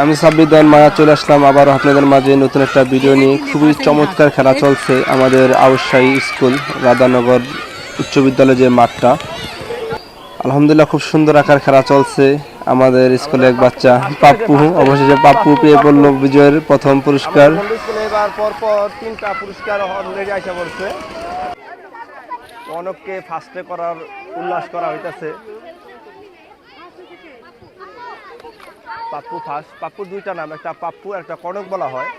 আমি সাব্বির মায়া চলে আসলাম আবারও আপনাদের মাঝে নতুন একটা ভিডিও নিয়ে। খুবই চমৎকার খেলা চলছে আমাদের আউশাহী স্কুল রাধানগর উচ্চ বিদ্যালয় যে মাঠটা, আলহামদুলিল্লাহ খুব সুন্দর আকার খেলা চলছে। আমাদের স্কুলে এক বাচ্চা পাপ্পু, অবশেষে পাপ্পু পেয়ে পড়ল বিজয়ের প্রথম পুরস্কার। এবার পরপর 3টা পুরস্কার অলরেডি আশা করছে। অনেককে ফার্স্টে করার উল্লাস করা হইতেছে। পাপ্পু ফার্স্ট, পাপ্পুর 2টা নাম, একটা পাপ্পু একটা কনক বলা হয়।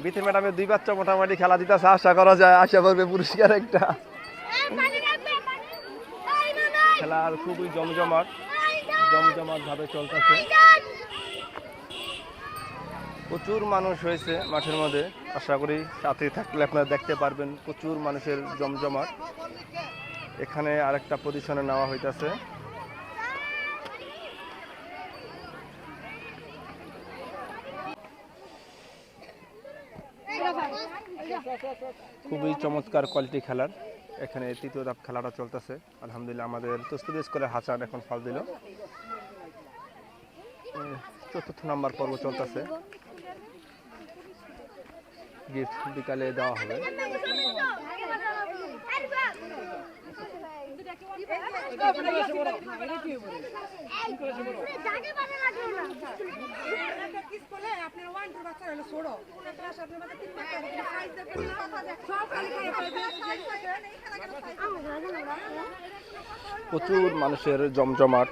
বিথি ম্যাডামের 2 বাচ্চা মোটামুটি খেলা দিতেছে, আশা করা যায় আশা করবে পুরস্কার একটা। খেলার খুবই জমজমাট ভাবে চলতেছে। প্রচুর মানুষ হয়েছে মাঠের মধ্যে, আশা করি সাথে থাকলে আপনারা দেখতে পারবেন প্রচুর মানুষের জমজমাট। এখানে আরেকটা পজিশনে নেওয়া হইতেছে। খুবই চমৎকার কোয়ালিটি খেলার। এখানে 3য় ধাপ খেলাটা চলতেছে। আলহামদুলিল্লাহ আমাদের তুস্তুদি স্কুলের হাসান এখন ফাউল দিল। 4র্থ নাম্বার পর্ব চলতেছে। গিফট বিকালে দেওয়া হবে। প্রচুর মানুষের জমজমাট।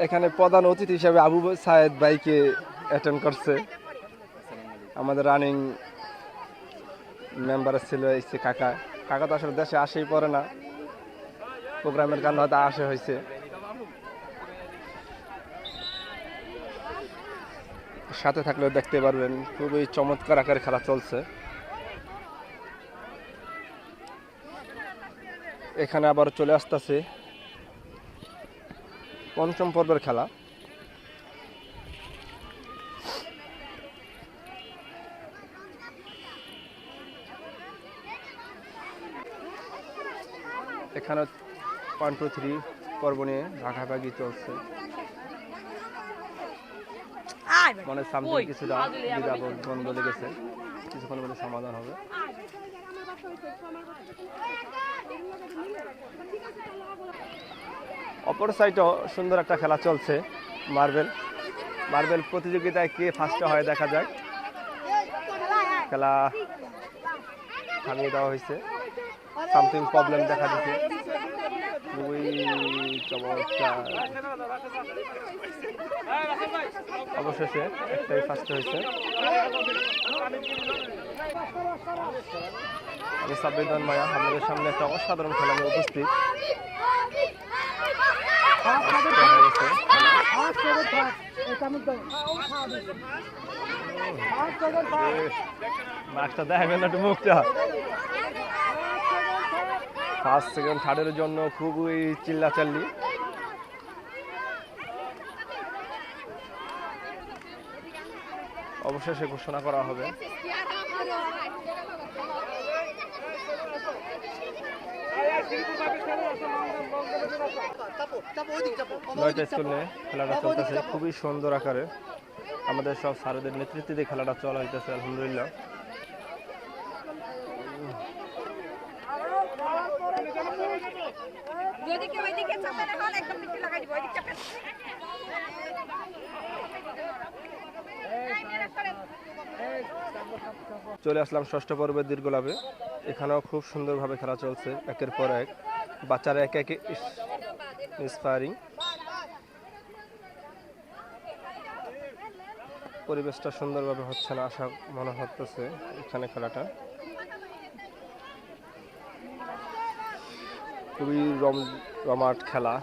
এখানে প্রধান অতিথি হিসেবে আবু সায়েদ ভাইকে অ্যাটেন্ড করছে। আমাদের রানিং মেম্বার ছিল এসে কাকা তো আসলে দেশে আসেই পড়ে না, প্রোগ্রামের কারণে হয়তো আসে হয়েছে। সাথে থাকলেও দেখতে পারবেন খুবই চমৎকার আকারে খেলা চলছে। এখানে আবার চলে আসতেছে 5ম পর্বের খেলা। এখানে 1 2 3 পর্ব নিয়ে ভাগাভাগি চলছে। মনে সামথিং কিছুটা দ্বন্দ্ব লেগেছে, কিছুক্ষণের মধ্যে সমাধান হবে। অপর সাইডেও সুন্দর একটা খেলা চলছে। মার্বেল প্রতিযোগিতায় কে ফার্স্ট হয় দেখা যাক। খেলা থামিয়ে দেওয়া হয়েছে, সামথিং প্রবলেম দেখা দিচ্ছে। খুবই চমৎকার, অবশেষে একটাই ফার্স্ট হয়েছে। আমি সাব্বির মায়া আপনাদের সামনে একটা অসাধারণ খেলা নিয়ে উপস্থিত। মাছটা দেখবেন একটু মুখটা। 1st, 2nd, 3rd জন্য খুবই চিল্লাচাল্লি। অবশেষে ঘোষণা করা হবে। নয়টা স্কুল নিয়ে খেলাটা চলতেছে খুবই সুন্দর আকারে। আমাদের সব স্যারদের নেতৃত্বে খেলাটা চলা হইতেছে আলহামদুলিল্লাহ। চলে আসলাম 6ষ্ঠ পর্বের দীর্ঘ লাভে। এখানেও খুব সুন্দরভাবে খেলা চলছে, একের পর এক বাচ্চারা একে একে ইন্সপায়ারিং। পরিবেশটা সুন্দরভাবে হচ্ছে না আশা মনে হচ্ছে এখানে খেলাটা। খুবই রমাট খেলা।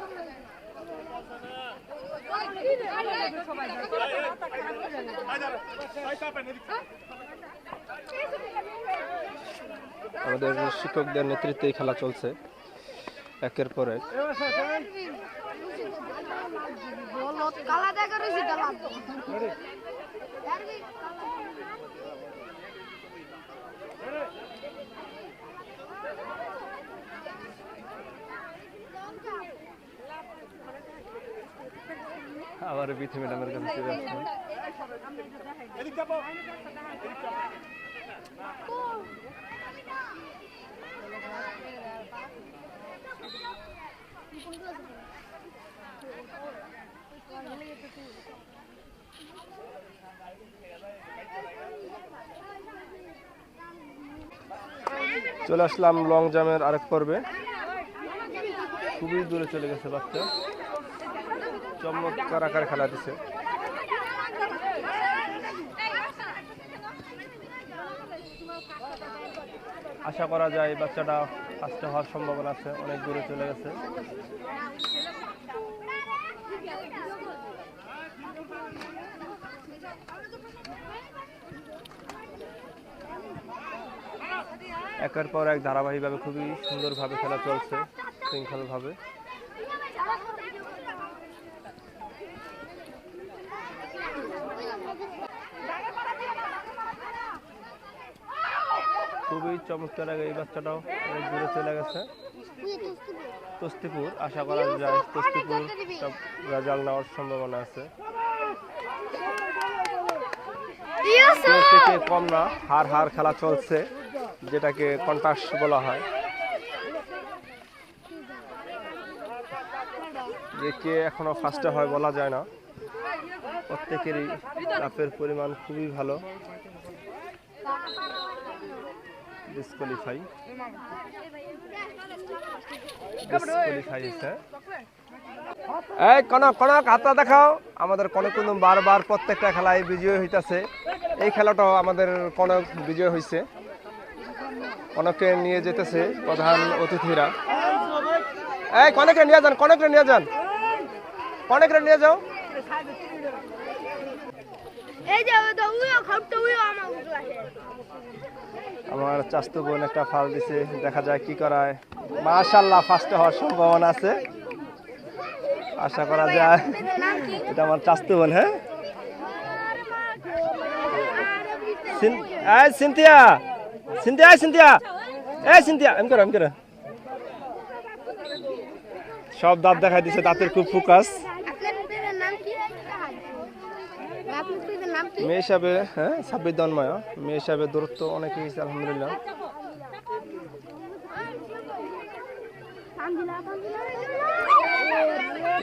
আমাদের শিক্ষকদের নেতৃত্বে খেলা চলছে একের পর এক। আবার বিথি ম্যাডামের কাছে চলে আসলাম। চলে আসলাম লং জাম্পের আরেক পর্বে। খুবই দূরে চলে গেছে বাচ্চা, চমৎকার আকার খেলা দিছে। আশা করা যায় বাচ্চাটা ফার্স্টে হওয়ার সম্ভাবনা আছে, অনেক দূরে চলে গেছে। একের পর এক ধারাবাহিকভাবে খুবই সুন্দরভাবে খেলা চলছে, শৃঙ্খলভাবে। খুবই চমৎকার আগে এই বাচ্চাটাও অনেক দূরে চলে গেছে। তস্তিপুর, আশা করা যায় তস্তিপুর রেজাল্ট নেওয়ার সম্ভাবনা আছে। কম না, হার হার খেলা চলছে, যেটাকে কন্টাস বলা হয়। যে কে এখনো ফার্স্টে হয় বলা যায় না, প্রত্যেকেরই রাফের পরিমাণ খুবই ভালো। ডিসকোয়ালিফাই হয়েছে। এই কনক কনক হাতটা দেখাও। আমাদের কনক কিন্তু বারবার প্রত্যেকটা খেলায় বিজয় হইতেছে। এই খেলাটাও আমাদের কনক বিজয় হয়েছে। কনককে নিয়ে যেতেছে প্রধান অতিথিরা। এই কনককে নিয়ে যান, কনককে নিয়ে যান, কনককে নিয়ে যাও। আমার চাস্তু বোন একটা ফাল দিছে, দেখা যায় কি করায়। মাশাআল্লাহ, ফার্স্টে হওয়ার সম্ভাবনা আছে, আশা করা যায়। এটা আমার চাস্তু বোন। হ্যাঁ সিনথিয়া, সিনথিয়া, সিনথিয়া, এই সিনথিয়া, আমি করো, আমি করো। সব দাঁত দেখাই দিছে, দাঁতের খুব ফোকাস। মেয়ে হিসাবে হ্যাঁ সাব্বির দন্ময়, মেয়ে হিসাবে দূরত্ব অনেক হয়েছে আলহামদুলিল্লাহ।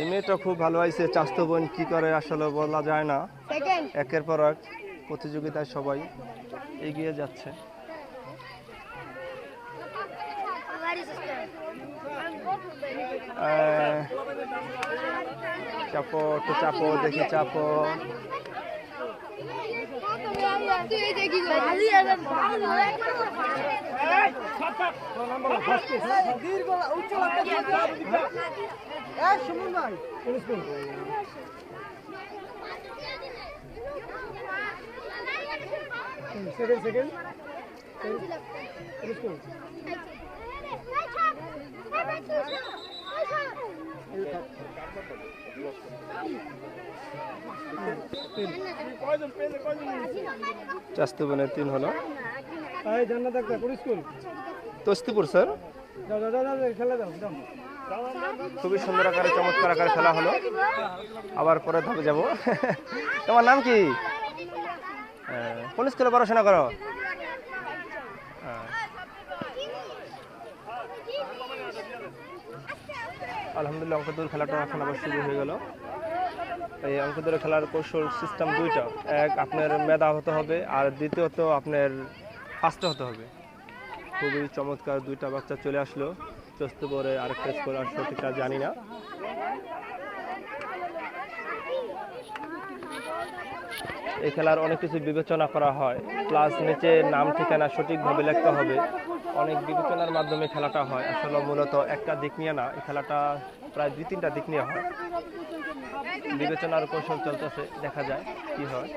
এই মেয়েটা খুব ভালো হয়েছে। চাস্তু বোন কি করে আসলে বলা যায় না। একের পর এক প্রতিযোগিতায় সবাই এগিয়ে যাচ্ছে। চাপো তো চাপো, দেখি চাপো। চাস্তু বোনের 3 হলো। তস্তিপুর স্যার, খুবই সুন্দর আকারে চমৎকার আকারে খেলা হলো। আবার পরে ধাপে যাব। তোমার নাম কি? কোন স্কুলে পড়াশোনা করো? আলহামদুলিল্লাহ, অঙ্ক দৌড় খেলাটা এখন আবার শুরু হয়ে গেল। এই অঙ্ক দৌড় খেলার কৌশল সিস্টেম দুইটা। এক, আপনার মেধা হতে হবে, আর দ্বিতীয়ত আপনার ফাস্টে হতে হবে। খুবই চমৎকার দুইটা বাচ্চা চলে আসলো। চস্ত পরে আরেকটা স্কোর আসলো ঠিকঠাক জানি না। এই খেলার অনেক কিছু বিবেচনা করা হয়, প্লাস নিচে নাম ঠিকানা সঠিকভাবে লিখতে হবে। অনেক বিবেচনার মাধ্যমে খেলাটা হয়। আসলে মূলত একটা দিক নিয়ে না, এই খেলাটা প্রায় 2-3টা দিক নিয়ে হয়। বিবেচনার কৌশল চলতেছে, দেখা যায় কি হয়।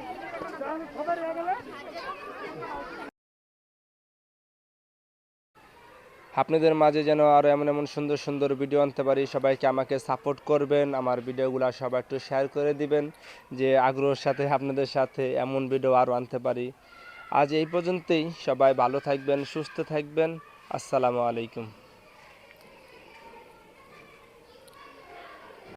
আপনাদের মাঝে যেন আরও এমন এমন সুন্দর সুন্দর ভিডিও আনতে পারি। সবাইকে আমাকে সাপোর্ট করবেন, আমার ভিডিওগুলো সবাই একটু শেয়ার করে দিবেন, যে আগ্রহের সাথে আপনাদের সাথে এমন ভিডিও আরও আনতে পারি। আজ এই পর্যন্তই। সবাই ভালো থাকবেন, সুস্থ থাকবেন। আসসালামু আলাইকুম।